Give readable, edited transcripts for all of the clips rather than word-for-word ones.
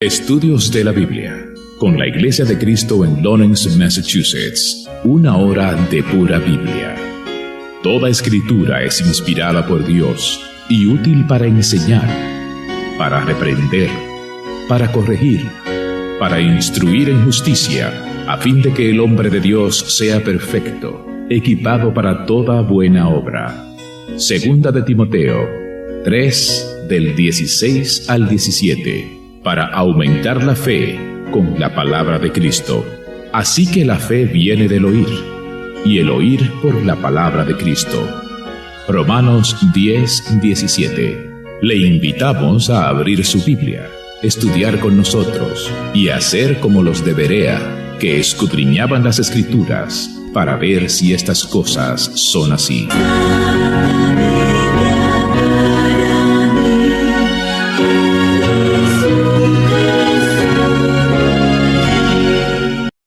Estudios de la Biblia, con la Iglesia de Cristo en Lawrence, Massachusetts. 1 hora de pura Biblia. Toda escritura es inspirada por Dios y útil para enseñar, para reprender, para corregir, para instruir en justicia, a fin de que el hombre de Dios sea perfecto, equipado para toda buena obra. Segunda de Timoteo 3, del 16 al 17. Para aumentar la fe con la palabra de Cristo. Así que la fe viene del oír, y el oír por la palabra de Cristo. Romanos 10, 17. Le invitamos a abrir su Biblia, estudiar con nosotros y hacer como los de Berea, que escudriñaban las Escrituras para ver si estas cosas son así.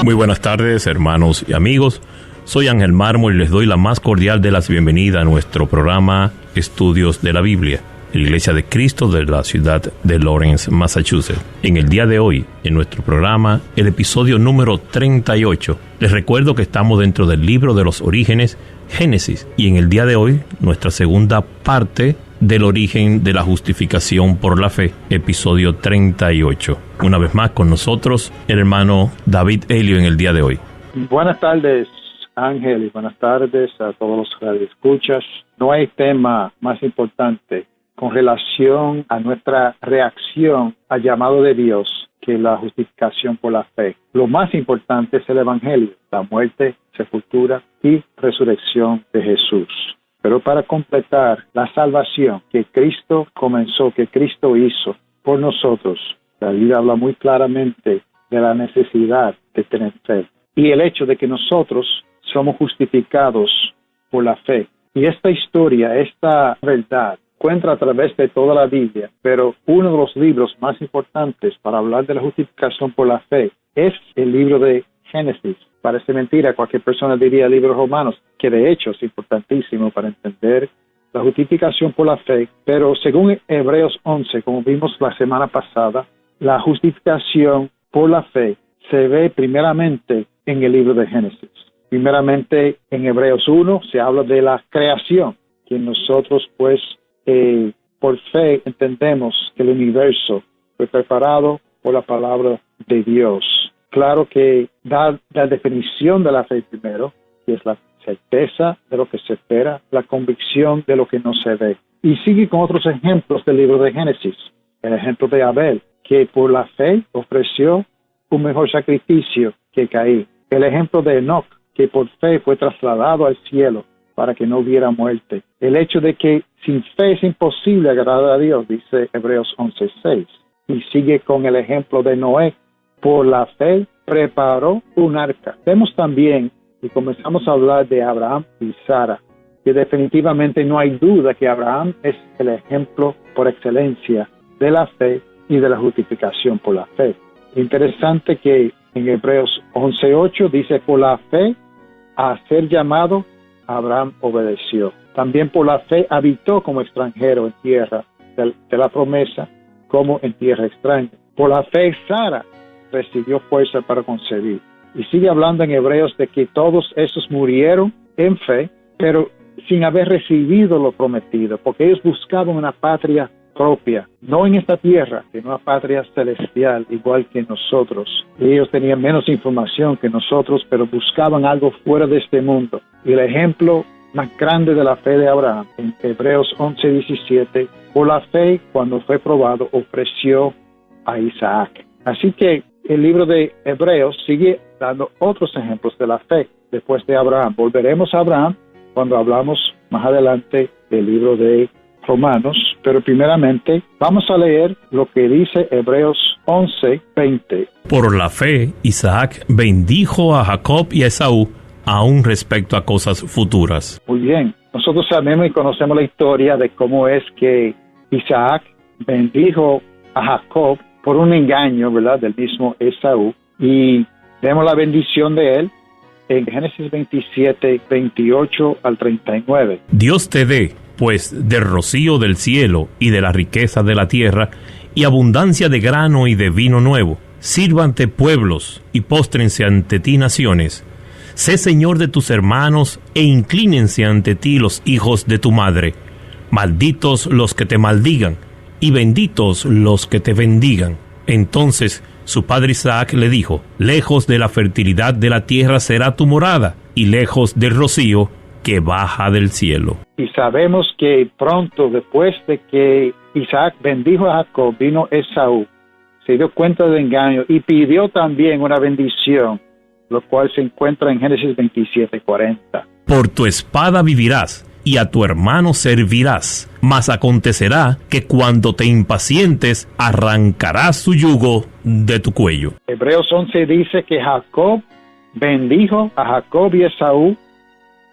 Muy buenas tardes, hermanos y amigos. Soy Ángel Mármol y les doy la más cordial de las bienvenidas a nuestro programa Estudios de la Biblia, la Iglesia de Cristo de la ciudad de Lawrence, Massachusetts. En el día de hoy, en nuestro programa, el episodio número 38. Les recuerdo que estamos dentro del libro de los orígenes, Génesis, y en el día de hoy, nuestra segunda parte del origen de la justificación por la fe, episodio 38. Una vez más con nosotros, el hermano David Helio en el día de hoy. Buenas tardes, Ángel, y buenas tardes a todos los radioescuchas. No hay tema más importante con relación a nuestra reacción al llamado de Dios que la justificación por la fe. Lo más importante es el Evangelio, la muerte, sepultura y resurrección de Jesús. Pero para completar la salvación que Cristo comenzó, que Cristo hizo por nosotros, la Biblia habla muy claramente de la necesidad de tener fe y el hecho de que nosotros somos justificados por la fe. Y esta historia, esta verdad, encuentra a través de toda la Biblia, pero uno de los libros más importantes para hablar de la justificación por la fe es el libro de Génesis. Parece mentira, cualquier persona diría el libro de Romanos, que de hecho es importantísimo para entender la justificación por la fe, pero según Hebreos 11, como vimos la semana pasada, la justificación por la fe se ve primeramente en el libro de Génesis. Primeramente en Hebreos 1 se habla de la creación, que nosotros pues por fe entendemos que el universo fue preparado por la palabra de Dios. Claro que da la definición de la fe primero, que es la certeza de lo que se espera, la convicción de lo que no se ve. Y sigue con otros ejemplos del libro de Génesis. El ejemplo de Abel, que por la fe ofreció un mejor sacrificio que Caín. El ejemplo de Enoc, que por fe fue trasladado al cielo para que no hubiera muerte. El hecho de que sin fe es imposible agradar a Dios, dice Hebreos 11:6. Y sigue con el ejemplo de Noé. Por la fe preparó un arca. Vemos también, y comenzamos a hablar de Abraham y Sara, que definitivamente no hay duda que Abraham es el ejemplo por excelencia de la fe y de la justificación por la fe. Interesante que en Hebreos 11:8 dice, por la fe, a ser llamado, Abraham obedeció. También por la fe habitó como extranjero en tierra de la promesa, como en tierra extraña. Por la fe Sara recibió fuerza para concebir. Y sigue hablando en Hebreos de que todos esos murieron en fe, pero sin haber recibido lo prometido, porque ellos buscaban una patria propia, no en esta tierra, sino una patria celestial, igual que nosotros. Ellos tenían menos información que nosotros, pero buscaban algo fuera de este mundo. Y el ejemplo más grande de la fe de Abraham, en Hebreos 11:17, por la fe, cuando fue probado, ofreció a Isaac. Así que el libro de Hebreos sigue dando otros ejemplos de la fe después de Abraham. Volveremos a Abraham cuando hablamos más adelante del libro de Romanos, pero primeramente vamos a leer lo que dice Hebreos 11:20. Por la fe, Isaac bendijo a Jacob y a Esaú, aún respecto a cosas futuras. Muy bien, nosotros sabemos y conocemos la historia de cómo es que Isaac bendijo a Jacob por un engaño, ¿verdad?, del mismo Esaú, y vemos la bendición de él en Génesis 27, 28 al 39. Dios te dé, pues, del rocío del cielo y de la riqueza de la tierra, y abundancia de grano y de vino nuevo. Sírvante pueblos y póstrense ante ti naciones. Sé señor de tus hermanos e inclínense ante ti los hijos de tu madre. Malditos los que te maldigan y benditos los que te bendigan. Entonces su padre Isaac le dijo: lejos de la fertilidad de la tierra será tu morada, y lejos del rocío que baja del cielo. Y sabemos que pronto después de que Isaac bendijo a Jacob, vino Esaú, se dio cuenta del engaño y pidió también una bendición, lo cual se encuentra en Génesis 27:40. Por tu espada vivirás, y a tu hermano servirás, mas acontecerá que cuando te impacientes, arrancarás su yugo de tu cuello. Hebreos 11 dice que Jacob bendijo a Jacob y Esaú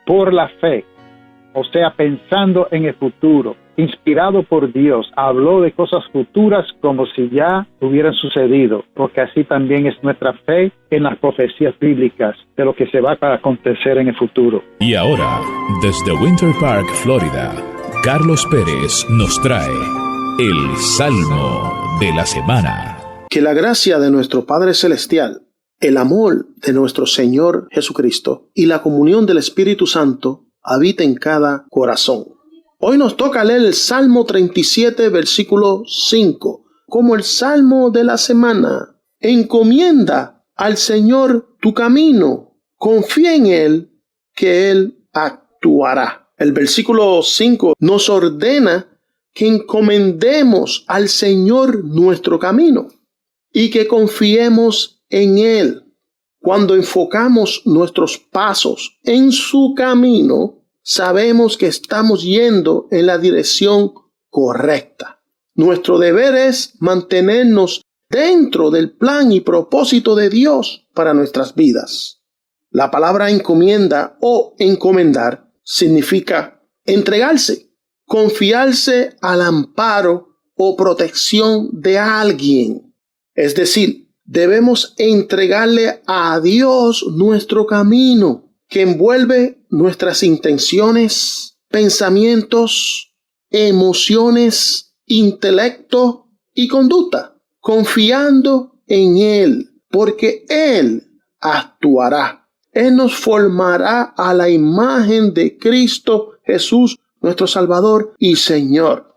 por la fe, o sea, pensando en el futuro, inspirado por Dios, habló de cosas futuras como si ya hubieran sucedido, porque así también es nuestra fe en las profecías bíblicas de lo que se va a acontecer en el futuro. Y ahora, desde Winter Park, Florida, Carlos Pérez nos trae el Salmo de la Semana. Que la gracia de nuestro Padre Celestial, el amor de nuestro Señor Jesucristo y la comunión del Espíritu Santo habita en cada corazón. Hoy nos toca leer el Salmo 37, versículo 5, como el Salmo de la semana. Encomienda al Señor tu camino, confía en Él, que Él actuará. El versículo 5 nos ordena que encomendemos al Señor nuestro camino y que confiemos en Él. Cuando enfocamos nuestros pasos en su camino, sabemos que estamos yendo en la dirección correcta. Nuestro deber es mantenernos dentro del plan y propósito de Dios para nuestras vidas. La palabra encomienda o encomendar significa entregarse, confiarse al amparo o protección de alguien. Es decir, debemos entregarle a Dios nuestro camino, que envuelve nuestras intenciones, pensamientos, emociones, intelecto y conducta, confiando en Él, porque Él actuará. Él nos formará a la imagen de Cristo Jesús, nuestro Salvador y Señor.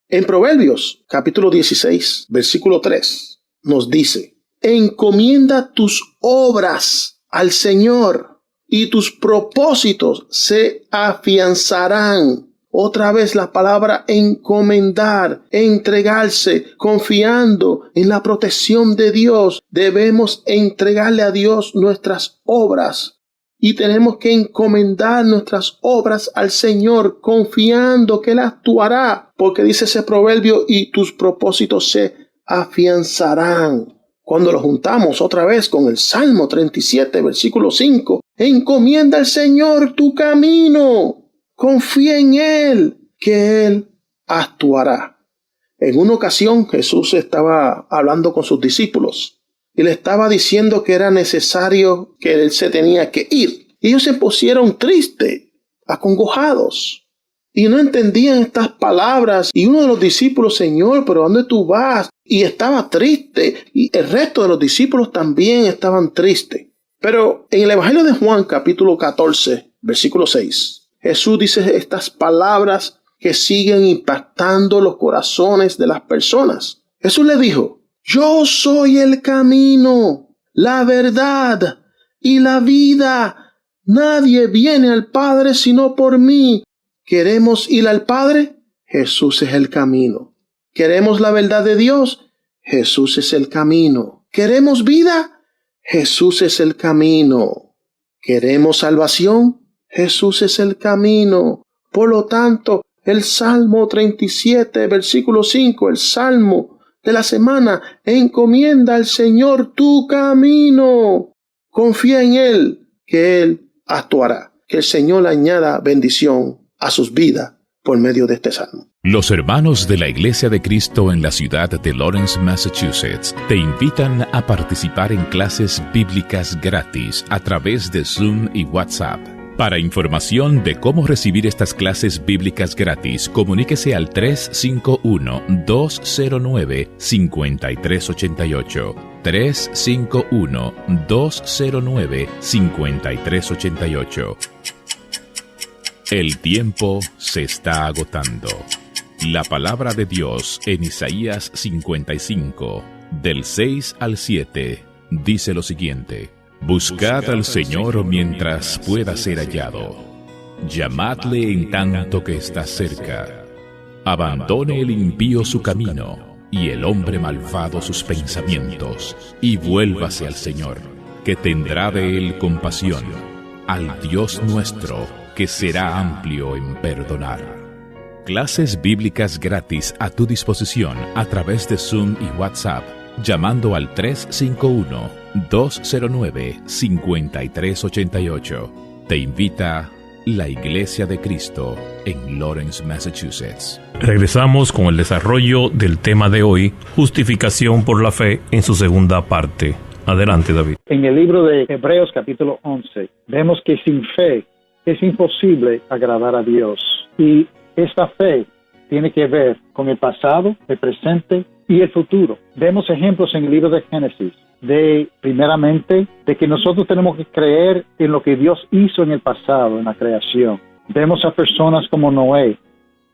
En Proverbios, capítulo 16, versículo 3, nos dice: encomienda tus obras al Señor y tus propósitos se afianzarán. Otra vez la palabra encomendar, entregarse, confiando en la protección de Dios. Debemos entregarle a Dios nuestras obras y tenemos que encomendar nuestras obras al Señor, confiando que Él actuará, porque dice ese proverbio: y tus propósitos se afianzarán. Cuando lo juntamos otra vez con el Salmo 37, versículo 5, encomienda al Señor tu camino, confía en Él, que Él actuará. En una ocasión Jesús estaba hablando con sus discípulos y le estaba diciendo que era necesario que Él se tenía que ir. Y ellos se pusieron tristes, acongojados, y no entendían estas palabras. Y uno de los discípulos: Señor, ¿pero a dónde tú vas? Y estaba triste, y el resto de los discípulos también estaban tristes. Pero en el Evangelio de Juan, capítulo 14, versículo 6, Jesús dice estas palabras que siguen impactando los corazones de las personas. Jesús le dijo: yo soy el camino, la verdad y la vida. Nadie viene al Padre sino por mí. ¿Queremos ir al Padre? Jesús es el camino. ¿Queremos la verdad de Dios? Jesús es el camino. ¿Queremos vida? Jesús es el camino. ¿Queremos salvación? Jesús es el camino. Por lo tanto, el Salmo 37, versículo 5, el Salmo de la semana: encomienda al Señor tu camino. Confía en Él, que Él actuará. Que el Señor le añada bendición a sus vidas por medio de este salmo. Los hermanos de la Iglesia de Cristo en la ciudad de Lawrence, Massachusetts, te invitan a participar en clases bíblicas gratis a través de Zoom y WhatsApp. Para información de cómo recibir estas clases bíblicas gratis, comuníquese al 351-209-5388. 351-209-5388. El tiempo se está agotando. La palabra de Dios en Isaías 55, del 6 al 7, dice lo siguiente: Buscad al Señor mientras pueda ser hallado. Llamadle en tanto que está cerca. Abandone el impío su camino, y el hombre malvado sus pensamientos, y vuélvase al Señor, que tendrá de él compasión, al Dios nuestro, que será amplio en perdonar. Clases bíblicas gratis a tu disposición a través de Zoom y WhatsApp, llamando al 351-209-5388. Te invita la Iglesia de Cristo en Lawrence, Massachusetts. Regresamos con el desarrollo del tema de hoy, justificación por la fe, en su segunda parte. Adelante, David. En el libro de Hebreos capítulo 11, vemos que sin fe es imposible agradar a Dios. Y esta fe tiene que ver con el pasado, el presente y el futuro. Vemos ejemplos en el libro de Génesis primeramente, de que nosotros tenemos que creer en lo que Dios hizo en el pasado, en la creación. Vemos a personas como Noé,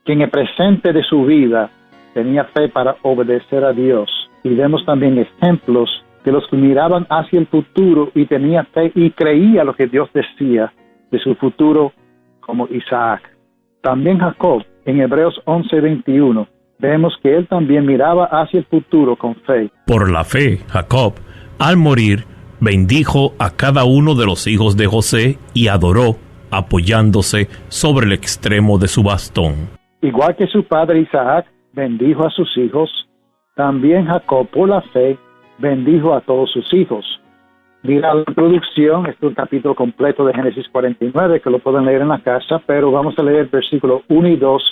que en el presente de su vida tenía fe para obedecer a Dios. Y vemos también ejemplos de los que miraban hacia el futuro y tenía fe y creía lo que Dios decía de su futuro, como Isaac. También Jacob, en Hebreos 11:21, vemos que él también miraba hacia el futuro con fe. Por la fe, Jacob, al morir, bendijo a cada uno de los hijos de José y adoró, apoyándose sobre el extremo de su bastón. Igual que su padre Isaac bendijo a sus hijos, también Jacob, por la fe, bendijo a todos sus hijos. Mira la introducción, este es un capítulo completo de Génesis 49, que lo pueden leer en la casa, pero vamos a leer versículos 1 y 2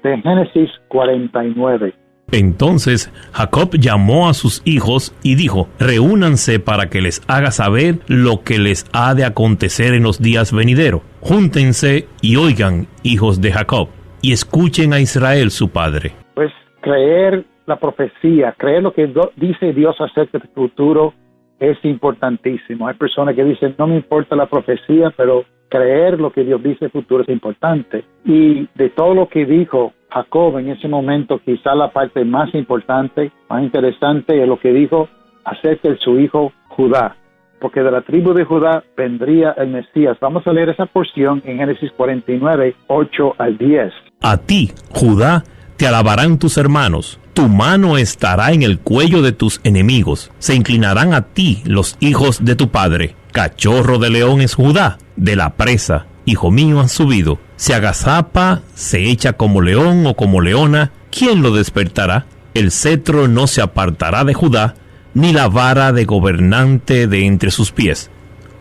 de Génesis 49. Entonces Jacob llamó a sus hijos y dijo: reúnanse para que les haga saber lo que les ha de acontecer en los días venideros. Júntense y oigan, hijos de Jacob, y escuchen a Israel su padre. Pues creer la profecía, creer lo que dice Dios acerca del futuro es importantísimo. Hay personas que dicen, no me importa la profecía, pero creer lo que Dios dice del futuro es importante. Y de todo lo que dijo Jacob en ese momento, quizá la parte más importante, más interesante, es lo que dijo acerca de su hijo Judá. Porque de la tribu de Judá vendría el Mesías. Vamos a leer esa porción en Génesis 49, 8 al 10. A ti, Judá, te alabarán tus hermanos. Tu mano estará en el cuello de tus enemigos. Se inclinarán a ti los hijos de tu padre. Cachorro de león es Judá, de la presa, hijo mío, han subido. Se agazapa, se echa como león o como leona. ¿Quién lo despertará? El cetro no se apartará de Judá, ni la vara de gobernante de entre sus pies,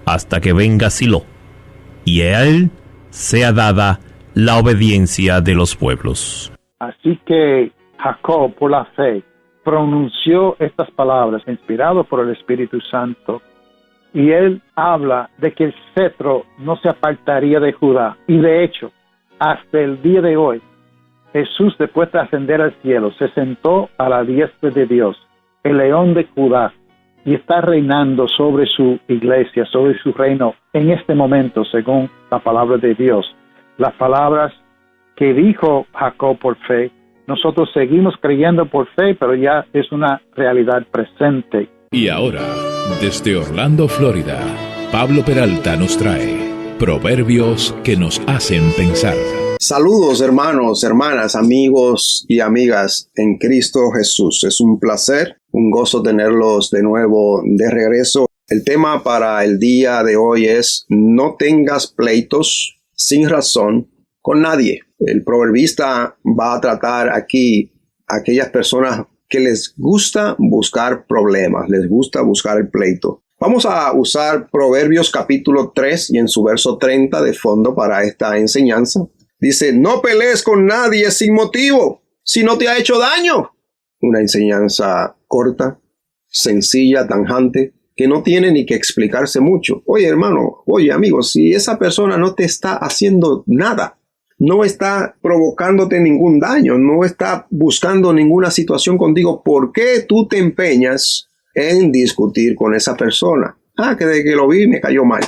hasta que venga Silo, y a él sea dada la obediencia de los pueblos. Así que Jacob, por la fe, pronunció estas palabras, inspirado por el Espíritu Santo, y él habla de que el cetro no se apartaría de Judá. Y de hecho, hasta el día de hoy, Jesús, después de ascender al cielo, se sentó a la diestra de Dios, el león de Judá, y está reinando sobre su iglesia, sobre su reino, en este momento, según la palabra de Dios. Las palabras que dijo Jacob por fe, nosotros seguimos creyendo por fe, pero ya es una realidad presente. Y ahora, desde Orlando, Florida, Pablo Peralta nos trae Proverbios que nos hacen pensar. Saludos, hermanos, hermanas, amigos y amigas en Cristo Jesús. Es un placer, un gozo tenerlos de nuevo de regreso. El tema para el día de hoy es: no tengas pleitos sin razón con nadie. El proverbista va a tratar aquí a aquellas personas que les gusta buscar problemas, les gusta buscar el pleito. Vamos a usar Proverbios capítulo 3 y en su verso 30 de fondo para esta enseñanza. Dice: no pelees con nadie sin motivo, si no te ha hecho daño. Una enseñanza corta, sencilla, tajante, que no tiene ni que explicarse mucho. Oye, hermano, oye, amigo, si esa persona no te está haciendo nada, no está provocándote ningún daño, no está buscando ninguna situación contigo, ¿por qué tú te empeñas en discutir con esa persona? Que desde que lo vi me cayó mal.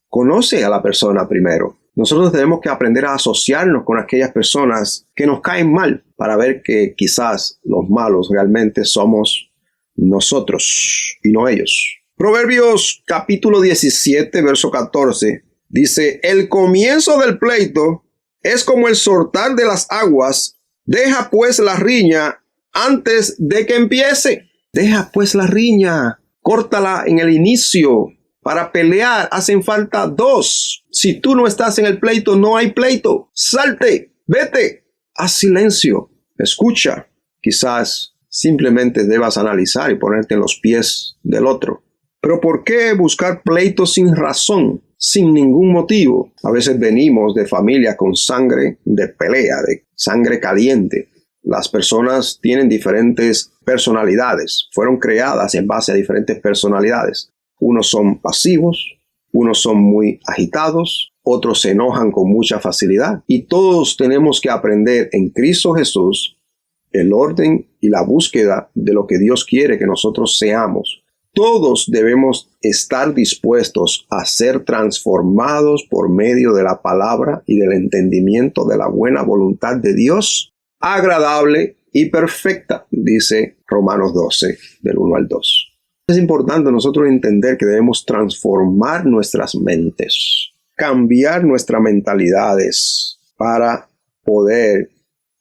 Conoce a la persona primero. Nosotros tenemos que aprender a asociarnos con aquellas personas que nos caen mal para ver que quizás los malos realmente somos nosotros y no ellos. Proverbios capítulo 17, verso 14, dice: el comienzo del pleito es como el soltar de las aguas. Deja pues la riña antes de que empiece. Deja pues la riña. Córtala en el inicio. Para pelear hacen falta dos. Si tú no estás en el pleito, no hay pleito. Salte, vete, haz silencio, escucha. Quizás simplemente debas analizar y ponerte en los pies del otro. Pero ¿por qué buscar pleitos sin razón, sin ningún motivo? A veces venimos de familia con sangre de pelea, de sangre caliente. Las personas tienen diferentes personalidades, fueron creadas en base a diferentes personalidades. Unos son pasivos, unos son muy agitados, otros se enojan con mucha facilidad. Y todos tenemos que aprender en Cristo Jesús el orden y la búsqueda de lo que Dios quiere que nosotros seamos. Todos debemos estar dispuestos a ser transformados por medio de la palabra y del entendimiento de la buena voluntad de Dios, agradable y perfecta, dice Romanos 12, del 1 al 2. Es importante nosotros entender que debemos transformar nuestras mentes, cambiar nuestras mentalidades para poder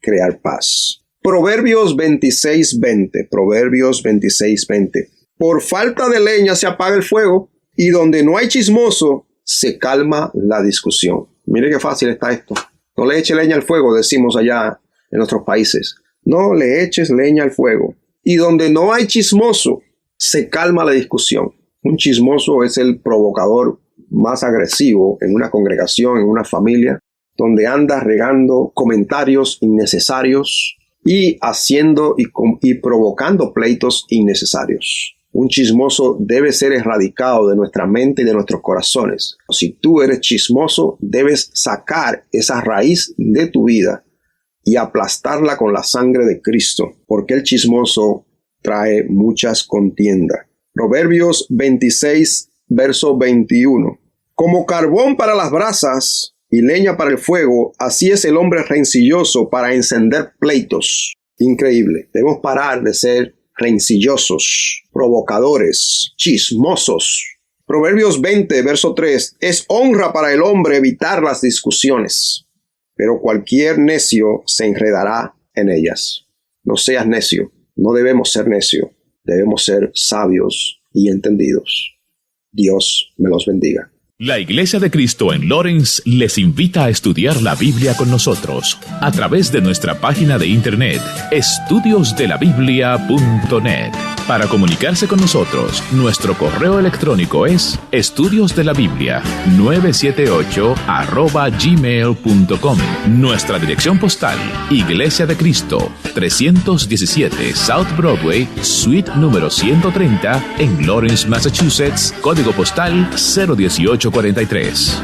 crear paz. Proverbios 26:20. Proverbios 26:20. Por falta de leña se apaga el fuego, y donde no hay chismoso se calma la discusión. Mire qué fácil está esto. No le eche leña al fuego, decimos allá en nuestros países. No le eches leña al fuego. Y donde no hay chismoso se calma la discusión. Un chismoso es el provocador más agresivo en una congregación, en una familia, donde anda regando comentarios innecesarios y haciendo y provocando pleitos innecesarios. Un chismoso debe ser erradicado de nuestra mente y de nuestros corazones. Si tú eres chismoso, debes sacar esa raíz de tu vida y aplastarla con la sangre de Cristo, porque el chismoso trae muchas contiendas. Proverbios 26, verso 21. Como carbón para las brasas y leña para el fuego, así es el hombre rencilloso para encender pleitos. Increíble. Debemos parar de ser rencillosos, provocadores, chismosos. Proverbios 20, verso 3. Es honra para el hombre evitar las discusiones, pero cualquier necio se enredará en ellas. No seas necio. No debemos ser necios, debemos ser sabios y entendidos. Dios me los bendiga. La Iglesia de Cristo en Lawrence les invita a estudiar la Biblia con nosotros a través de nuestra página de internet estudiosdelabiblia.net. Para comunicarse con nosotros, nuestro correo electrónico es estudiosdelabiblia978@gmail.com. Nuestra dirección postal: Iglesia de Cristo, 317 South Broadway, suite número 130, en Lawrence, Massachusetts, código postal 01843.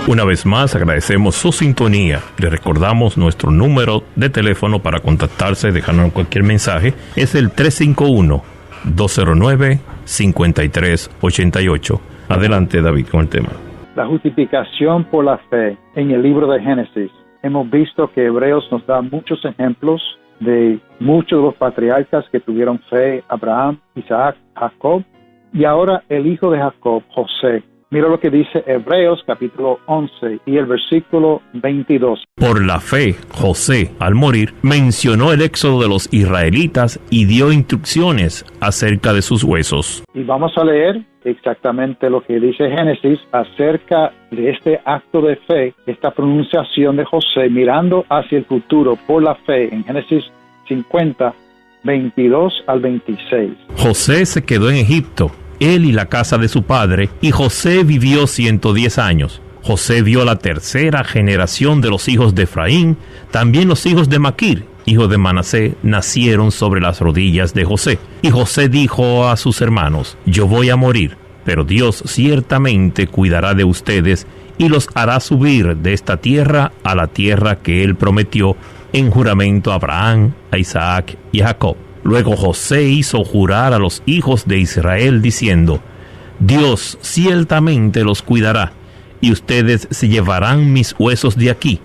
Una vez más agradecemos su sintonía. Le recordamos nuestro número de teléfono para contactarse, dejarnos cualquier mensaje. Es el 351-209-5388. Adelante, David, con el tema. La justificación por la fe en el libro de Génesis. Hemos visto que Hebreos nos da muchos ejemplos de muchos de los patriarcas que tuvieron fe: Abraham, Isaac, Jacob, y ahora el hijo de Jacob, José. Mira lo que dice Hebreos capítulo 11 y el versículo 22. Por la fe, José, al morir, mencionó el éxodo de los israelitas y dio instrucciones acerca de sus huesos. Y vamos a leer exactamente lo que dice Génesis acerca de este acto de fe, esta pronunciación de José mirando hacia el futuro por la fe en Génesis 50, 22 al 26. José se quedó en Egipto, él y la casa de su padre, y José vivió 110 años. José vio la tercera generación de los hijos de Efraín, también los hijos de Maquir, hijo de Manasés, nacieron sobre las rodillas de José. Y José dijo a sus hermanos: yo voy a morir, pero Dios ciertamente cuidará de ustedes y los hará subir de esta tierra a la tierra que él prometió en juramento a Abraham, a Isaac y a Jacob. Luego José hizo jurar a los hijos de Israel diciendo: Dios ciertamente los cuidará, y ustedes se llevarán mis huesos de aquí.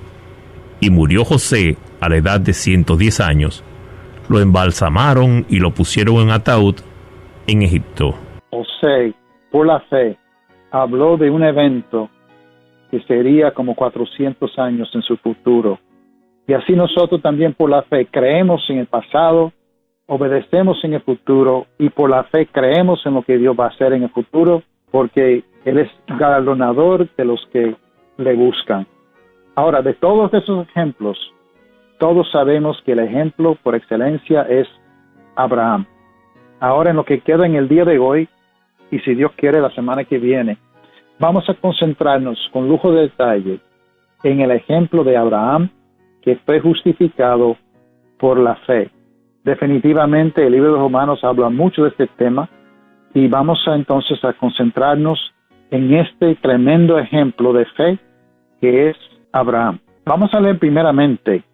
Y murió José a la edad de 110 años. Lo embalsamaron y lo pusieron en ataúd en Egipto. José, por la fe, habló de un evento que sería como 400 años en su futuro. Y así nosotros también por la fe creemos en el pasado, obedecemos en el futuro y por la fe creemos en lo que Dios va a hacer en el futuro, porque Él es galardonador de los que le buscan. Ahora, de todos esos ejemplos, todos sabemos que el ejemplo por excelencia es Abraham. Ahora, en lo que queda en el día de hoy, y si Dios quiere la semana que viene, vamos a concentrarnos con lujo de detalle en el ejemplo de Abraham, que fue justificado por la fe. Definitivamente el libro de Romanos habla mucho de este tema y vamos entonces a concentrarnos en este tremendo ejemplo de fe que es Abraham. Vamos a leer primeramente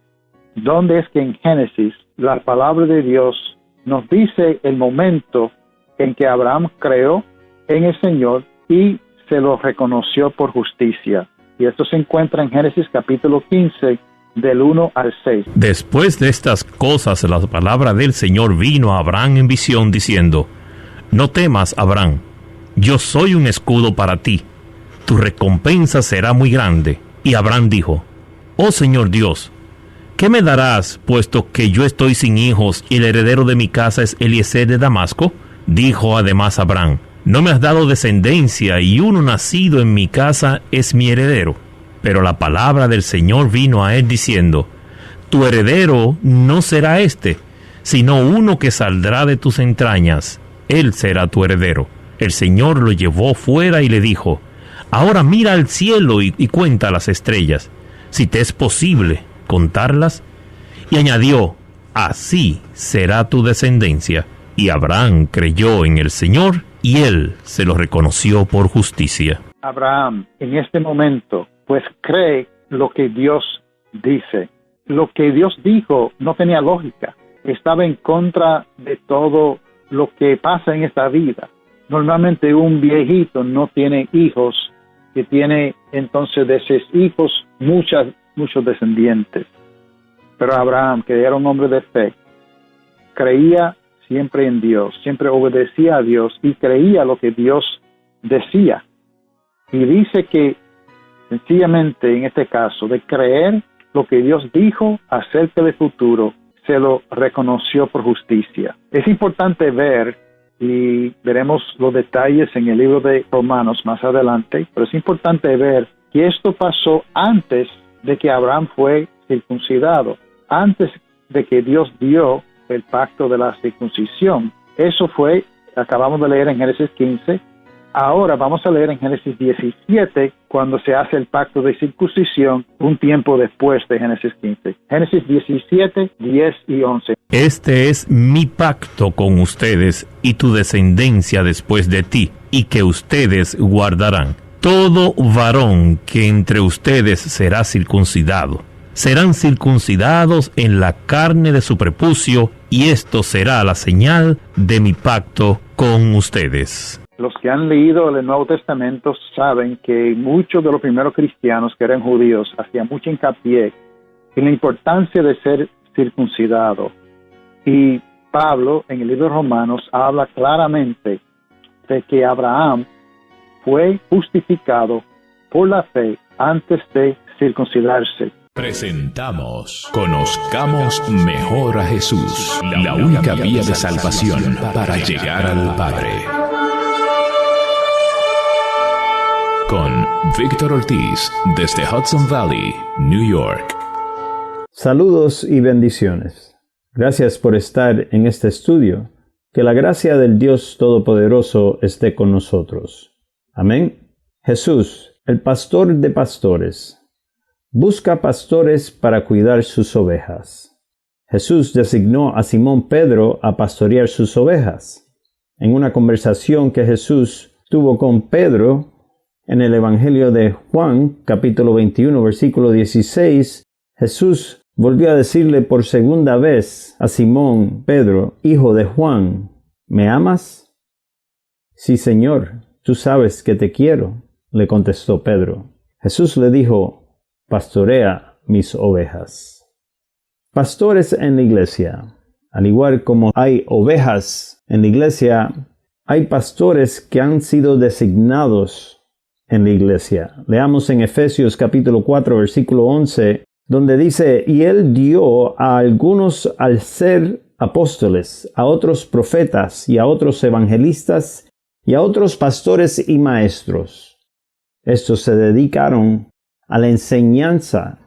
dónde es que en Génesis la palabra de Dios nos dice el momento en que Abraham creó en el Señor y se lo reconoció por justicia. Y esto se encuentra en Génesis capítulo 15, del 1 al 6. Después de estas cosas, la palabra del Señor vino a Abraham en visión, diciendo: No temas, Abraham, yo soy un escudo para ti, tu recompensa será muy grande. Y Abraham dijo: Oh Señor Dios, ¿qué me darás, puesto que yo estoy sin hijos y el heredero de mi casa es Eliezer de Damasco? Dijo además Abraham: No me has dado descendencia, y uno nacido en mi casa es mi heredero. Pero la palabra del Señor vino a él diciendo: Tu heredero no será este, sino uno que saldrá de tus entrañas. Él será tu heredero. El Señor lo llevó fuera y le dijo: Ahora mira al cielo y cuenta las estrellas, si te es posible contarlas. Y añadió: Así será tu descendencia. Y Abraham creyó en el Señor, y él se lo reconoció por justicia. Abraham, en este momento, pues cree lo que Dios dice. Lo que Dios dijo no tenía lógica. Estaba en contra de todo lo que pasa en esta vida. Normalmente un viejito no tiene hijos, que tiene entonces de sus hijos muchos descendientes. Pero Abraham, que era un hombre de fe, creía siempre en Dios, siempre obedecía a Dios y creía lo que Dios decía. Y dice que sencillamente en este caso, de creer lo que Dios dijo acerca del futuro, se lo reconoció por justicia. Es importante ver, y veremos los detalles en el libro de Romanos más adelante, pero es importante ver que esto pasó antes de que Abraham fue circuncidado, antes de que Dios dio el pacto de la circuncisión. Eso fue, acabamos de leer en Génesis 15, ahora vamos a leer en Génesis 17, cuando se hace el pacto de circuncisión, un tiempo después de Génesis 15. Génesis 17, 10 y 11. Este es mi pacto con ustedes y tu descendencia después de ti, y que ustedes guardarán. Todo varón que entre ustedes será circuncidado, serán circuncidados en la carne de su prepucio, y esto será la señal de mi pacto con ustedes. Los que han leído el Nuevo Testamento saben que muchos de los primeros cristianos que eran judíos hacían mucho hincapié en la importancia de ser circuncidado. Y Pablo, en el libro de Romanos, habla claramente de que Abraham fue justificado por la fe antes de circuncidarse. Presentamos Conozcamos Mejor a Jesús, la única vía de salvación para llegar al Padre. Con Víctor Ortiz, desde Hudson Valley, New York. Saludos y bendiciones. Gracias por estar en este estudio. Que la gracia del Dios Todopoderoso esté con nosotros. Amén. Jesús, el pastor de pastores, busca pastores para cuidar sus ovejas. Jesús designó a Simón Pedro a pastorear sus ovejas. En una conversación que Jesús tuvo con Pedro en el Evangelio de Juan, capítulo 21, versículo 16, Jesús volvió a decirle por segunda vez a Simón Pedro, hijo de Juan, ¿me amas? Sí, Señor, tú sabes que te quiero, le contestó Pedro. Jesús le dijo, pastorea mis ovejas. Pastores en la iglesia. Al igual como hay ovejas en la iglesia, hay pastores que han sido designados en la iglesia. Leamos en Efesios capítulo 4, versículo 11, donde dice, y Él dio a algunos al ser apóstoles, a otros profetas y a otros evangelistas y a otros pastores y maestros. Estos se dedicaron a la enseñanza,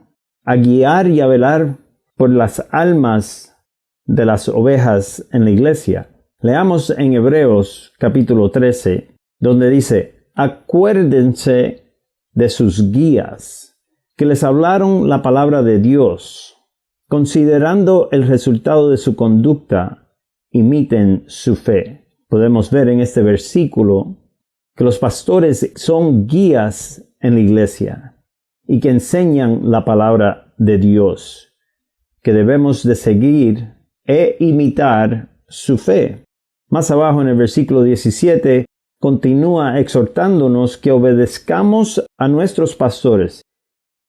a guiar y a velar por las almas de las ovejas en la iglesia. Leamos en Hebreos capítulo 13, donde dice, acuérdense de sus guías, que les hablaron la palabra de Dios. Considerando el resultado de su conducta, imiten su fe. Podemos ver en este versículo que los pastores son guías en la iglesia y que enseñan la palabra de Dios, que debemos de seguir e imitar su fe. Más abajo en el versículo 17, continúa exhortándonos que obedezcamos a nuestros pastores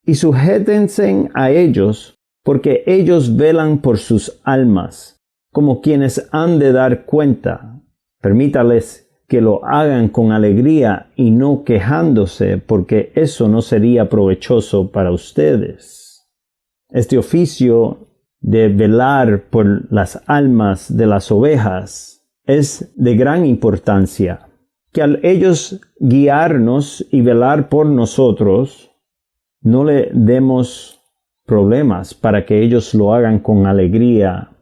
y sujétense a ellos, porque ellos velan por sus almas, como quienes han de dar cuenta. Permítales que lo hagan con alegría y no quejándose, porque eso no sería provechoso para ustedes. Este oficio de velar por las almas de las ovejas es de gran importancia, que al ellos guiarnos y velar por nosotros, no le demos problemas para que ellos lo hagan con alegría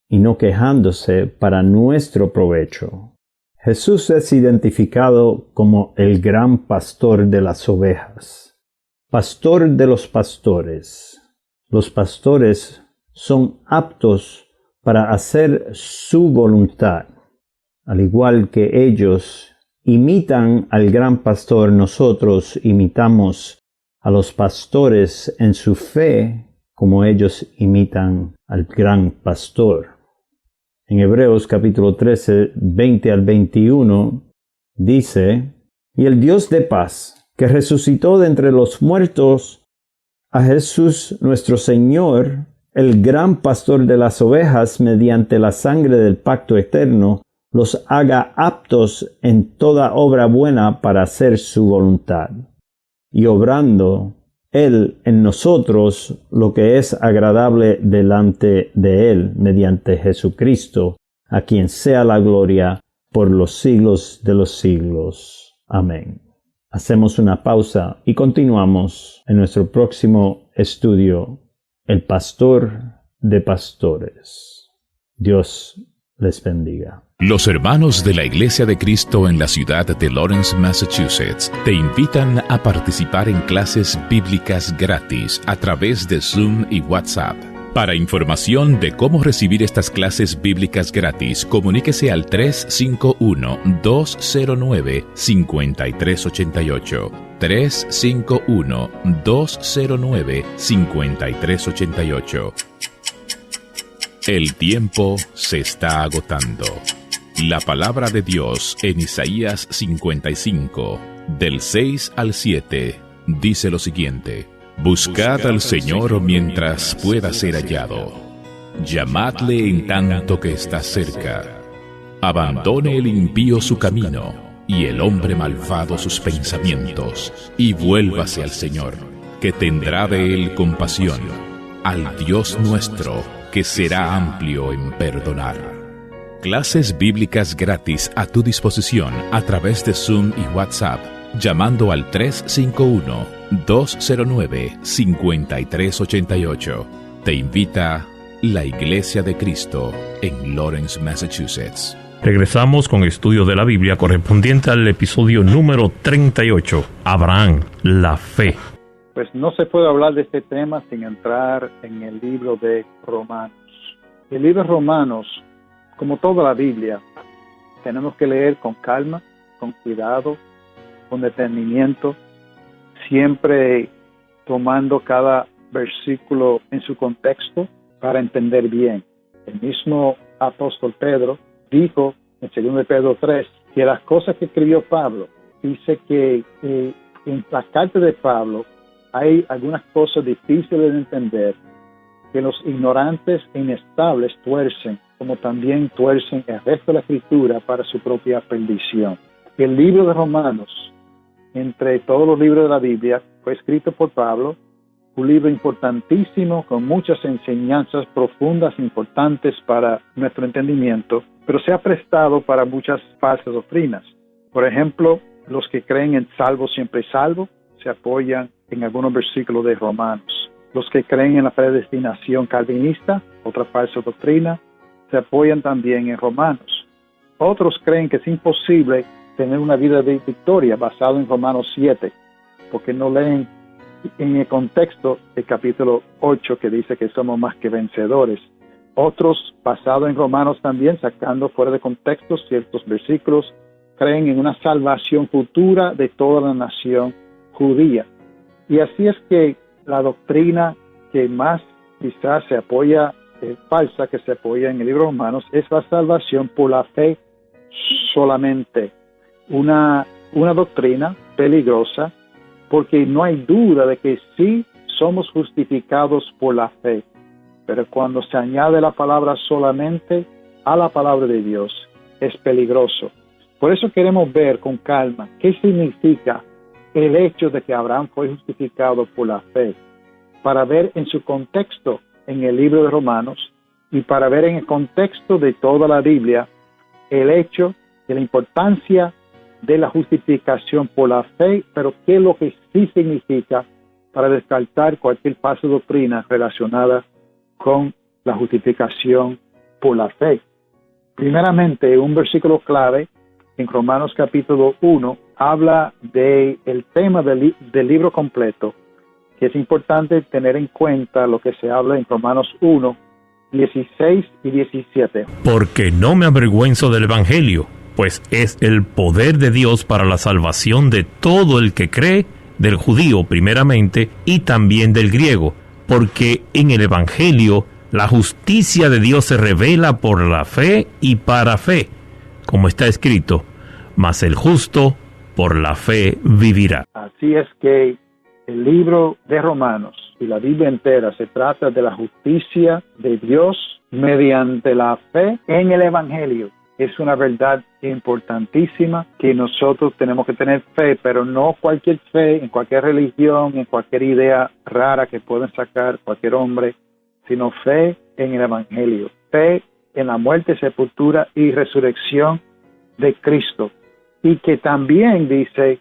y no quejándose para nuestro provecho. Jesús es identificado como el gran pastor de las ovejas, pastor de los pastores. Los pastores son aptos para hacer su voluntad. Al igual que ellos imitan al gran pastor, nosotros imitamos a los pastores en su fe como ellos imitan al gran pastor. En Hebreos capítulo 13, 20 al 21, dice, y el Dios de paz, que resucitó de entre los muertos a Jesús nuestro Señor, el gran pastor de las ovejas, mediante la sangre del pacto eterno, los haga aptos en toda obra buena para hacer su voluntad, y obrando Él en nosotros lo que es agradable delante de Él, mediante Jesucristo, a quien sea la gloria por los siglos de los siglos. Amén. Hacemos una pausa y continuamos en nuestro próximo estudio, el pastor de pastores. Dios les bendiga. Los hermanos de la Iglesia de Cristo en la ciudad de Lawrence, Massachusetts, te invitan a participar en clases bíblicas gratis a través de Zoom y WhatsApp. Para información de cómo recibir estas clases bíblicas gratis, comuníquese al 351-209-5388. 351-209-5388. El tiempo se está agotando. La palabra de Dios en Isaías 55, del 6 al 7, dice lo siguiente: Buscad al Señor mientras pueda ser hallado. Llamadle en tanto que está cerca. Abandone el impío su camino, y el hombre malvado sus pensamientos, y vuélvase al Señor, que tendrá de él compasión, al Dios nuestro, que será amplio en perdonar. Clases bíblicas gratis a tu disposición a través de Zoom y WhatsApp, llamando al 351-209-5388. Te invita la Iglesia de Cristo en Lawrence, Massachusetts. Regresamos con estudio de la Biblia correspondiente al episodio número 38, Abraham, la fe. Pues no se puede hablar de este tema sin entrar en el libro de Romanos. el libro de Romanos, como toda la Biblia, tenemos que leer con calma, con cuidado, con detenimiento, siempre tomando cada versículo en su contexto para entender bien. El mismo apóstol Pedro dijo en 2 Pedro 3 que las cosas que escribió Pablo, dice que en la carta de Pablo hay algunas cosas difíciles de entender que los ignorantes e inestables tuercen, como también tuercen el resto de la Escritura para su propia perdición. El libro de Romanos, entre todos los libros de la Biblia, fue escrito por Pablo, un libro importantísimo con muchas enseñanzas profundas e importantes para nuestro entendimiento, pero se ha prestado para muchas falsas doctrinas. Por ejemplo, los que creen en salvo siempre salvo se apoyan en algunos versículos de Romanos. Los que creen en la predestinación calvinista, otra falsa doctrina, se apoyan también en Romanos. Otros creen que es imposible tener una vida de victoria basado en Romanos 7, porque no leen en el contexto del capítulo 8 que dice que somos más que vencedores. Otros, basados en Romanos también, sacando fuera de contexto ciertos versículos, creen en una salvación futura de toda la nación judía. Y así es que la doctrina que más quizás se apoya, falsa que se apoya en el libro de Romanos, es la salvación por la fe solamente. Una doctrina peligrosa, porque no hay duda de que sí somos justificados por la fe, pero cuando se añade la palabra solamente a la palabra de Dios, es peligroso. Por eso queremos ver con calma qué significa el hecho de que Abraham fue justificado por la fe, para ver en su contexto en el libro de Romanos y para ver en el contexto de toda la Biblia el hecho de la importancia de la justificación por la fe, pero qué es lo que sí significa para descartar cualquier falsa doctrina relacionada con la justificación por la fe. Primeramente, un versículo clave en Romanos capítulo 1 habla del tema del libro completo, que es importante tener en cuenta lo que se habla en Romanos 1, 16 y 17. Porque no me avergüenzo del Evangelio, pues es el poder de Dios para la salvación de todo el que cree, del judío primeramente y también del griego, porque en el Evangelio la justicia de Dios se revela por la fe y para fe, como está escrito, mas el justo por la fe vivirá. Así es que el libro de Romanos y la Biblia entera se trata de la justicia de Dios mediante la fe en el Evangelio. Es una verdad importantísima que nosotros tenemos que tener fe, pero no cualquier fe en cualquier religión, en cualquier idea rara que puedan sacar cualquier hombre, sino fe en el Evangelio, fe en la muerte, sepultura y resurrección de Cristo. Y que también dice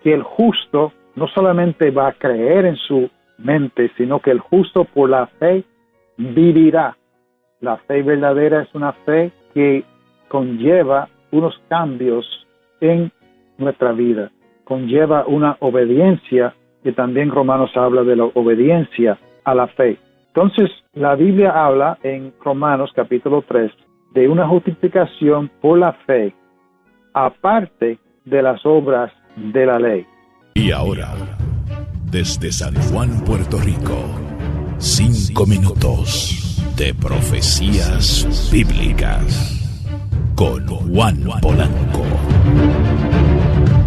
que el justo no solamente va a creer en su mente, sino que el justo por la fe vivirá. La fe verdadera es una fe que conlleva unos cambios en nuestra vida, conlleva una obediencia, que también Romanos habla de la obediencia a la fe. Entonces, la Biblia habla en Romanos capítulo 3 de una justificación por la fe, aparte de las obras de la ley. Y ahora, desde San Juan, Puerto Rico, 5 minutos de profecías bíblicas con Juan Polanco.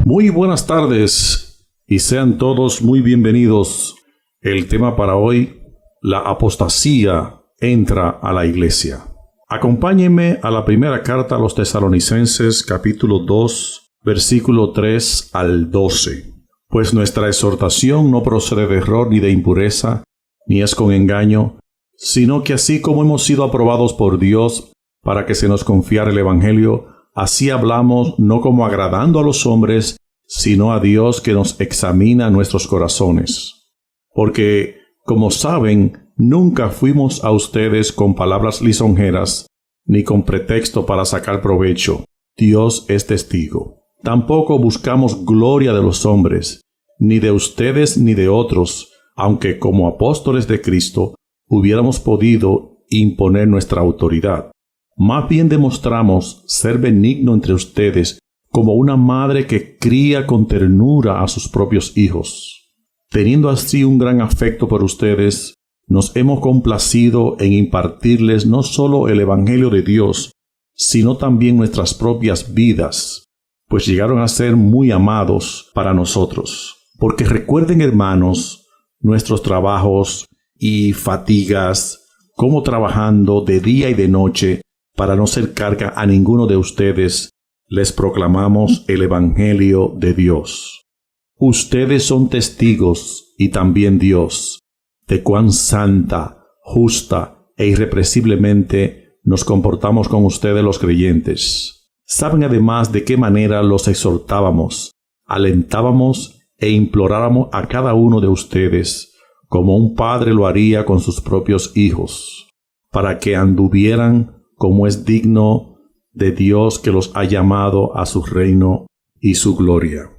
Muy buenas tardes y sean todos muy bienvenidos. El tema para hoy, la apostasía entra a la iglesia. Acompáñenme a la primera carta a los Tesalonicenses, capítulo 2, versículo 3 al 12. Pues nuestra exhortación no procede de error ni de impureza, ni es con engaño, sino que así como hemos sido aprobados por Dios para que se nos confiara el Evangelio, así hablamos no como agradando a los hombres, sino a Dios que nos examina nuestros corazones. Porque, como saben, nunca fuimos a ustedes con palabras lisonjeras, ni con pretexto para sacar provecho. Dios es testigo. Tampoco buscamos gloria de los hombres, ni de ustedes ni de otros, aunque como apóstoles de Cristo hubiéramos podido imponer nuestra autoridad. Más bien demostramos ser benigno entre ustedes como una madre que cría con ternura a sus propios hijos. Teniendo así un gran afecto por ustedes, nos hemos complacido en impartirles no solo el Evangelio de Dios, sino también nuestras propias vidas, pues llegaron a ser muy amados para nosotros. Porque recuerden, hermanos, nuestros trabajos y fatigas, como trabajando de día y de noche, para no ser carga a ninguno de ustedes, les proclamamos el Evangelio de Dios. Ustedes son testigos, y también Dios, de cuán santa, justa e irrepresiblemente nos comportamos con ustedes los creyentes. Saben además de qué manera los exhortábamos, alentábamos e implorábamos a cada uno de ustedes, como un padre lo haría con sus propios hijos, para que anduvieran como es digno de Dios que los ha llamado a su reino y su gloria.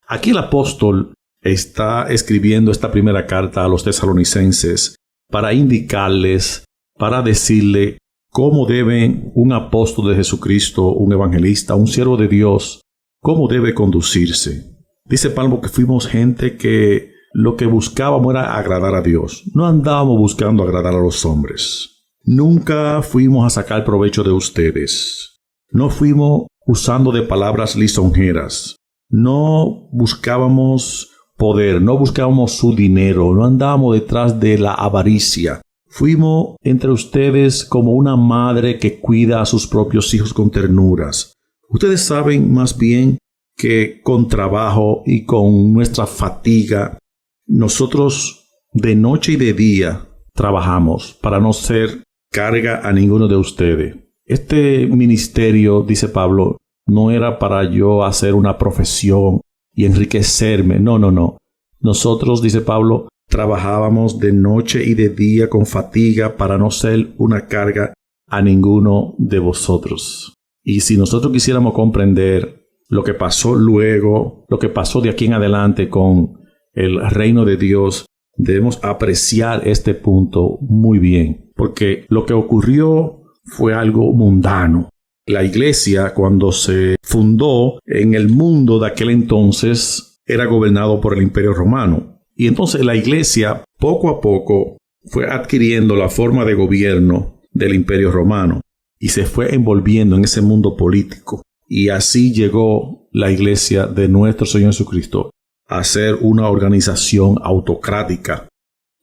Aquí el apóstol está escribiendo esta primera carta a los tesalonicenses para indicarles, para decirle cómo debe un apóstol de Jesucristo, un evangelista, un siervo de Dios, cómo debe conducirse. Dice Pablo que fuimos gente que lo que buscábamos era agradar a Dios. No andábamos buscando agradar a los hombres. Nunca fuimos a sacar provecho de ustedes. No fuimos usando de palabras lisonjeras. No buscábamos poder, no buscábamos su dinero, no andábamos detrás de la avaricia. Fuimos entre ustedes como una madre que cuida a sus propios hijos con ternuras. Ustedes saben más bien que con trabajo y con nuestra fatiga, nosotros de noche y de día trabajamos para no ser carga a ninguno de ustedes. Este ministerio, dice Pablo, no era para yo hacer una profesión y enriquecerme. No. Nosotros, dice Pablo, trabajábamos de noche y de día con fatiga para no ser una carga a ninguno de vosotros. Y si nosotros quisiéramos comprender lo que pasó luego, lo que pasó de aquí en adelante con el reino de Dios, debemos apreciar este punto muy bien, porque lo que ocurrió fue algo mundano. La iglesia, cuando se fundó en el mundo de aquel entonces, era gobernado por el Imperio Romano. Y entonces la iglesia, poco a poco, fue adquiriendo la forma de gobierno del Imperio Romano y se fue envolviendo en ese mundo político. Y así llegó la iglesia de nuestro Señor Jesucristo a ser una organización autocrática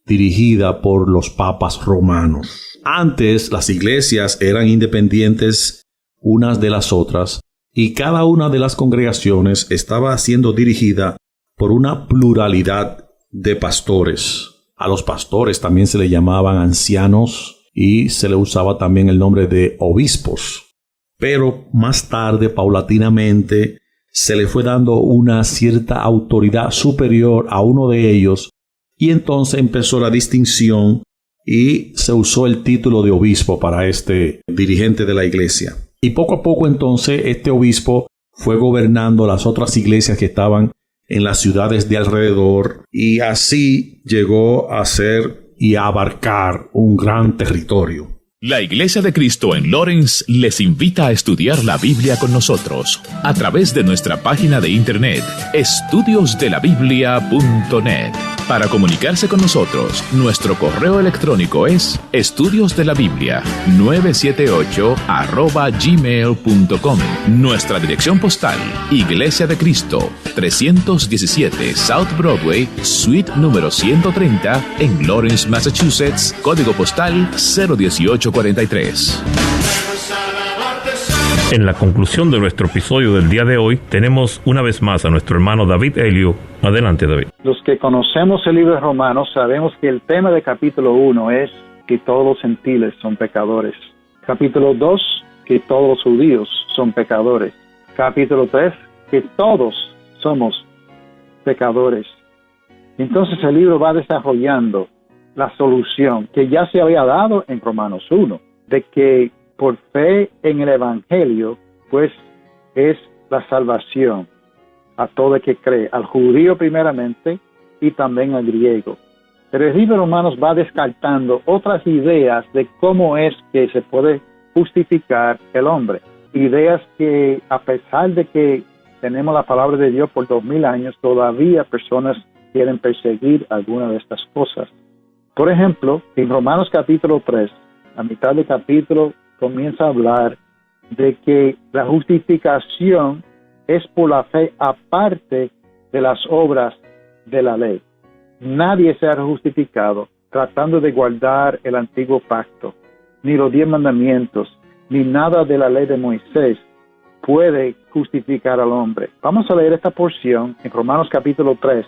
dirigida por los papas romanos. Antes las iglesias eran independientes unas de las otras y cada una de las congregaciones estaba siendo dirigida por una pluralidad de pastores. A los pastores también se le llamaban ancianos y se le usaba también el nombre de obispos. Pero más tarde, paulatinamente, se le fue dando una cierta autoridad superior a uno de ellos y entonces empezó la distinción y se usó el título de obispo para este dirigente de la iglesia. Y poco a poco entonces este obispo fue gobernando las otras iglesias que estaban en las ciudades de alrededor y así llegó a ser y a abarcar un gran territorio. La Iglesia de Cristo en Lawrence les invita a estudiar la Biblia con nosotros a través de nuestra página de internet estudiosdelabiblia.net. Para comunicarse con nosotros, nuestro correo electrónico es estudiosdelabiblia978@gmail.com. Nuestra dirección postal, Iglesia de Cristo, 317 South Broadway, suite número 130, en Lawrence, Massachusetts, código postal 01843. En la conclusión de nuestro episodio del día de hoy, tenemos una vez más a nuestro hermano David Elio. Adelante, David. Los que conocemos el libro de Romanos sabemos que el tema del capítulo 1 es que todos los gentiles son pecadores. Capítulo 2, que todos los judíos son pecadores. Capítulo 3, que todos somos pecadores. Entonces el libro va desarrollando la solución que ya se había dado en Romanos 1, de que por fe en el Evangelio, pues es la salvación a todo el que cree, al judío primeramente y también al griego. Pero el libro de Romanos va descartando otras ideas de cómo es que se puede justificar el hombre. Ideas que, a pesar de que tenemos la palabra de Dios por 2000 años, todavía personas quieren perseguir alguna de estas cosas. Por ejemplo, en Romanos capítulo 3, a mitad del capítulo comienza a hablar de que la justificación es por la fe aparte de las obras de la ley. Nadie se ha justificado tratando de guardar el antiguo pacto, ni los 10 mandamientos, ni nada de la ley de Moisés puede justificar al hombre. Vamos a leer esta porción en Romanos capítulo 3,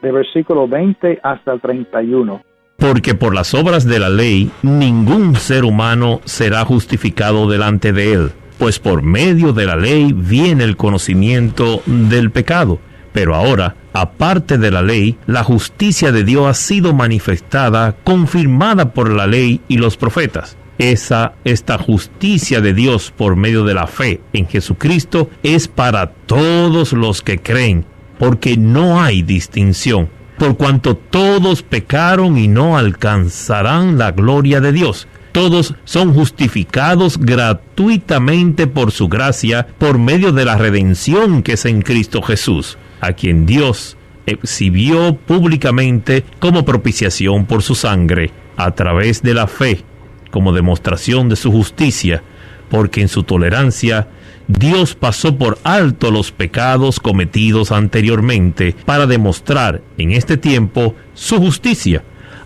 de versículo 20 hasta el 31. Porque por las obras de la ley ningún ser humano será justificado delante de él, pues por medio de la ley viene el conocimiento del pecado. Pero ahora, aparte de la ley, la justicia de Dios ha sido manifestada, confirmada por la ley y los profetas. Esta justicia de Dios por medio de la fe en Jesucristo es para todos los que creen, porque no hay distinción, por cuanto todos pecaron y no alcanzarán la gloria de Dios. Todos son justificados gratuitamente por su gracia, por medio de la redención que es en Cristo Jesús, a quien Dios exhibió públicamente como propiciación por su sangre, a través de la fe, como demostración de su justicia, porque en su tolerancia Dios pasó por alto los pecados cometidos anteriormente para demostrar en este tiempo su justicia,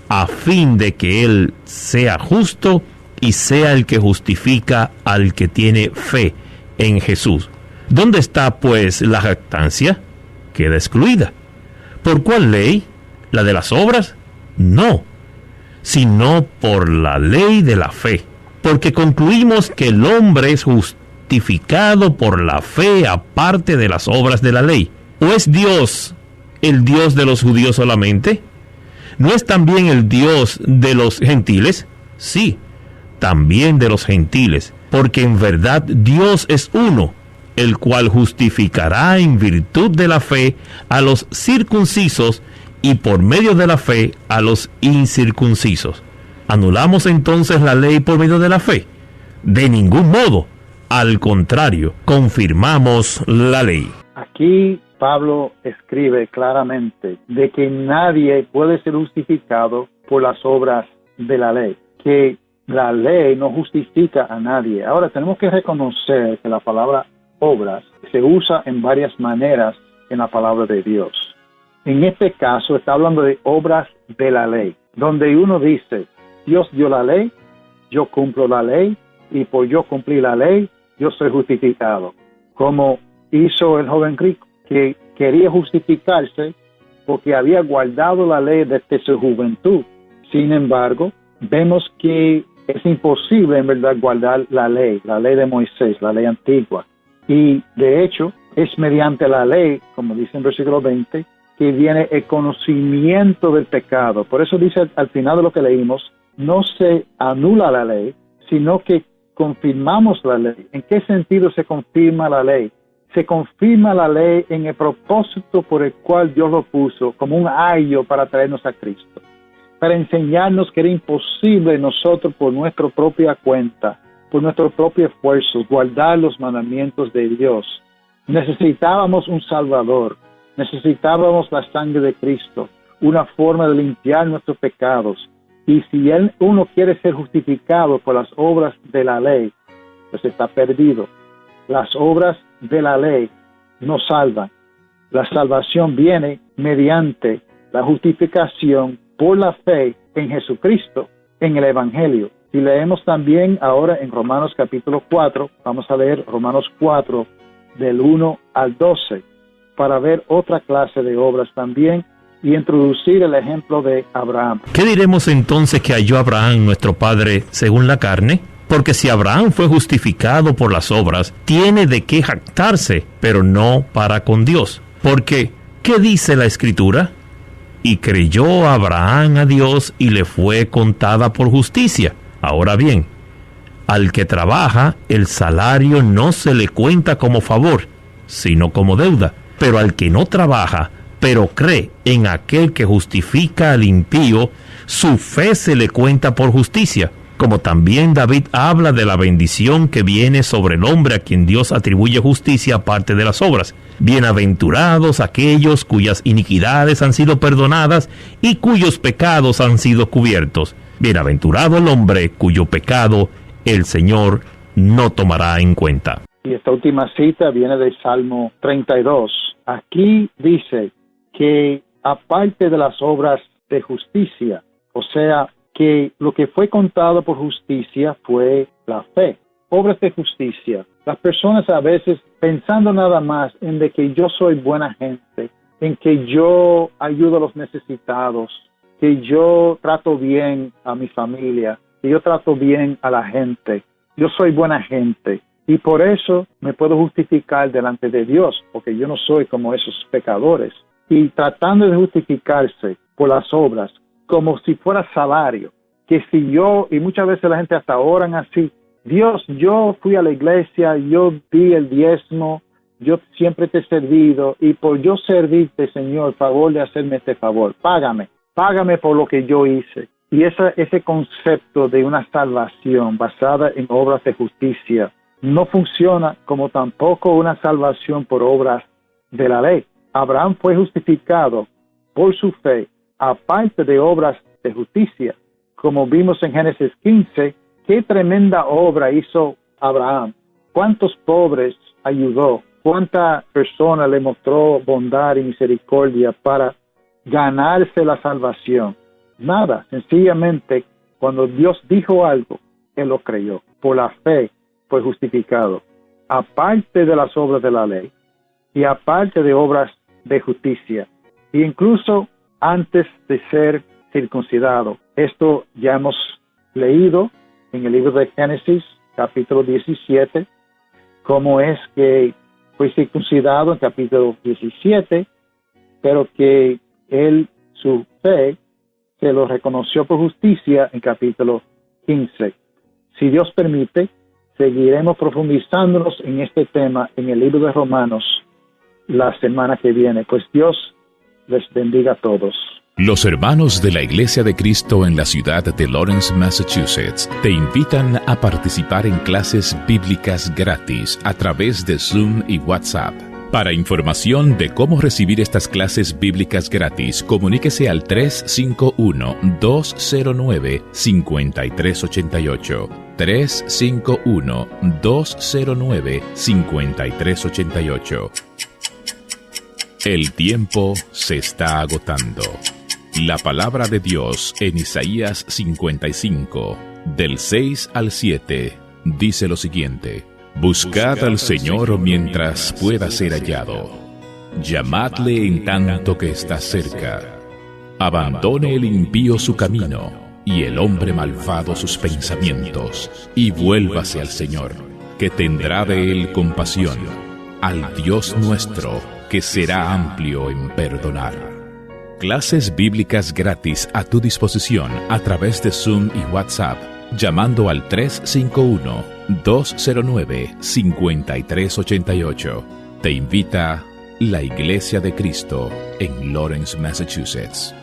a fin de que Él sea justo y sea el que justifica al que tiene fe en Jesús. ¿Dónde está, pues, la jactancia? Queda excluida. ¿Por cuál ley? ¿La de las obras? No, sino por la ley de la fe, porque concluimos que el hombre es justificado por la fe aparte de las obras de la ley. ¿O es Dios el Dios de los judíos solamente? ¿No es también el Dios de los gentiles? Sí, también de los gentiles, porque en verdad Dios es uno, el cual justificará en virtud de la fe a los circuncisos y por medio de la fe a los incircuncisos. ¿Anulamos entonces la ley por medio de la fe? De ningún modo. Al contrario, confirmamos la ley. Aquí Pablo escribe claramente de que nadie puede ser justificado por las obras de la ley, que la ley no justifica a nadie. Ahora tenemos que reconocer que la palabra obras se usa en varias maneras en la palabra de Dios. En este caso está hablando de obras de la ley, donde uno dice, Dios dio la ley, yo cumplo la ley, y por yo cumplir la ley, yo soy justificado. Como hizo el joven rico, que quería justificarse porque había guardado la ley desde su juventud. Sin embargo, vemos que es imposible en verdad guardar la ley de Moisés, la ley antigua. Y de hecho, es mediante la ley, como dice en versículo 20, que viene el conocimiento del pecado. Por eso dice al final de lo que leímos, no se anula la ley, sino que confirmamos la ley. ¿En qué sentido se confirma la ley? Se confirma la ley en el propósito por el cual Dios lo puso, como un ayo para traernos a Cristo, para enseñarnos que era imposible nosotros por nuestra propia cuenta, por nuestro propio esfuerzo, guardar los mandamientos de Dios. Necesitábamos un Salvador, necesitábamos la sangre de Cristo, una forma de limpiar nuestros pecados. Y si uno quiere ser justificado por las obras de la ley, pues está perdido. Las obras de la ley no salvan. La salvación viene mediante la justificación por la fe en Jesucristo, en el Evangelio. Si leemos también ahora en Romanos capítulo 4, vamos a leer Romanos 4 del 1 al 12, para ver otra clase de obras también y introducir el ejemplo de Abraham. ¿Qué diremos entonces que halló Abraham, nuestro padre, según la carne? Porque si Abraham fue justificado por las obras, tiene de qué jactarse, pero no para con Dios. Porque, ¿qué dice la Escritura? Y creyó Abraham a Dios y le fue contada por justicia. Ahora bien, al que trabaja, el salario no se le cuenta como favor, sino como deuda. Pero al que no trabaja, pero cree en aquel que justifica al impío, su fe se le cuenta por justicia. Como también David habla de la bendición que viene sobre el hombre a quien Dios atribuye justicia aparte de las obras. Bienaventurados aquellos cuyas iniquidades han sido perdonadas y cuyos pecados han sido cubiertos. Bienaventurado el hombre cuyo pecado el Señor no tomará en cuenta. Y esta última cita viene del Salmo 32. Aquí dice que aparte de las obras de justicia, o sea, que lo que fue contado por justicia fue la fe. Obras de justicia. Las personas a veces pensando nada más en de que yo soy buena gente, en que yo ayudo a los necesitados, que yo trato bien a mi familia, que yo trato bien a la gente, yo soy buena gente y por eso me puedo justificar delante de Dios, porque yo no soy como esos pecadores. Y tratando de justificarse por las obras, como si fuera salario, que si yo, y muchas veces la gente hasta oran así, Dios, yo fui a la iglesia, yo di el diezmo, yo siempre te he servido, y por yo servirte, Señor, favor de hacerme este favor, págame por lo que yo hice. Y ese concepto de una salvación basada en obras de justicia no funciona, como tampoco una salvación por obras de la ley. Abraham fue justificado por su fe, aparte de obras de justicia. Como vimos en Génesis 15, qué tremenda obra hizo Abraham. Cuántos pobres ayudó, cuánta persona le mostró bondad y misericordia para ganarse la salvación. Nada, sencillamente, cuando Dios dijo algo, él lo creyó. Por la fe fue justificado, aparte de las obras de la ley y aparte de obras de justicia, e incluso antes de ser circuncidado. Esto ya hemos leído en el libro de Génesis, capítulo 17, cómo es que fue circuncidado en capítulo 17, pero que él, su fe, se lo reconoció por justicia en capítulo 15. Si Dios permite, seguiremos profundizándonos en este tema en el libro de Romanos la semana que viene. Pues Dios les bendiga a todos. Los hermanos de la Iglesia de Cristo en la ciudad de Lawrence, Massachusetts, te invitan a participar en clases bíblicas gratis a través de Zoom y WhatsApp. Para información de cómo recibir estas clases bíblicas gratis, comuníquese al 351-209-5388. 351-209-5388. El tiempo se está agotando. La palabra de Dios en Isaías 55, del 6 al 7, dice lo siguiente: Buscad al Señor mientras pueda ser hallado. Llamadle en tanto que está cerca. Abandone el impío su camino, y el hombre malvado sus pensamientos, y vuélvase al Señor, que tendrá de él compasión, al Dios nuestro, que será amplio en perdonar. Clases bíblicas gratis a tu disposición a través de Zoom y WhatsApp, llamando al 351-209-5388. Te invita la Iglesia de Cristo en Lawrence, Massachusetts.